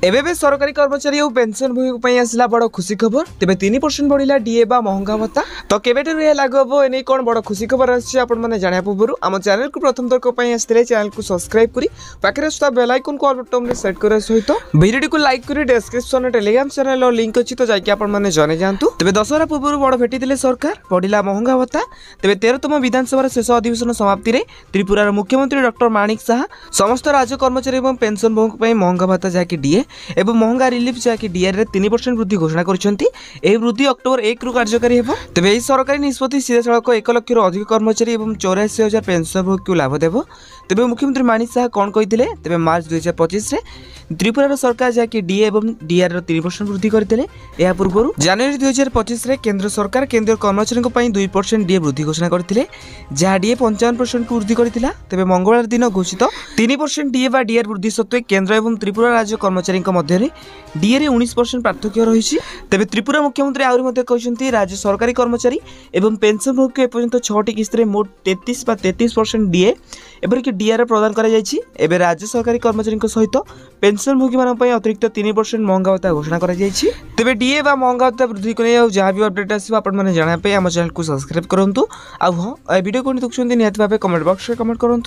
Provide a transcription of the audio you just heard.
एबे सरकारी कर्मचारी और पेंशनभोगी आसला बड़ खुशी खबर। तेज 3% बढ़ला डीए बा महंगा भत्ता। तो केवेठू लागू हम एने कौन बड़ खुशी खबर आने जाना पूर्व आम चैनल को प्रथम थरक आसते चैनल को सब्सक्राइब करी पाखे आसुवा बेल आइकन को ऑल बटन में सेट करने सहित वीडियो को लाइक करी डिस्क्रिप्शन टेलीग्राम चैनल लिंक अच्छी तो जाकि जन जातु। तेज दशहरा पूर्व बड़ भेटी सरकार बढ़ला महंगा भत्ता। तेज 13तम विधानसभा शेष अधिवेशन समाप्ति में त्रिपुरार मुख्यमंत्री डॉक्टर माणिक साहा समस्त राज्य कर्मचारी और पेंशनभोगी महंगा भत्ता जहाँकि डीए एवं महंगा रिलीफ जहाँकि डीआर रे 3% वृद्धि घोषणा करछंती। एही वृद्धि अक्टोबर 1 रु कार्यकारी हेबो। तेबे एही सरकारी निष्पत्ति सीधा सड़क 1 लाख रु अधिक कर्मचारी एवं 84,000 पेंशनभोगी को लाभ देबो। तेबे मुख्यमंत्री माणिक साहा कोन कहिथिले? तेबे मार्च 2025 रे त्रिपुरा सरकार जहाँकि डीए एवं डीआर रे 3% वृद्धि करथिले। या पूर्व जनवरी 2025 रे केंद्र सरकार केंद्रीय कर्मचारी 2% डीए वृद्धि घोषणा करथिले, जहाँ डीए 55% को वृद्धि करथिला। तेबे मंगलवार दिन घोषित 3% डीए बा डीआर वृद्धि सत्वे केंद्र एवं त्रिपुरा राज्य कर्मचारी मध्य डीए रे 19% पार्थक्य रही। तेबे त्रिपुरा मुख्यमंत्री आउरी मध्य कहते राज्य सरकारी कर्मचारी एवं पेंशनभोगी एपर्यंत 6टी किस्त में मोट 33% डीए एवं डीआर प्रदान कर राज्य सरकारी कर्मचारी सहित पेंशनभोगी मान अतिरिक्त 3% महंगा भत्ता घोषणा कर। तेबे डीए बा महंगा भत्ता वृद्धि को जहाँ भी अपडेट आसो आपने जानापी आम चैनल को सब्सक्राइब करूँ। आ हाँ वीडियो को देखुं निहत भाव कमेंट बॉक्स में कमेंट करूँ।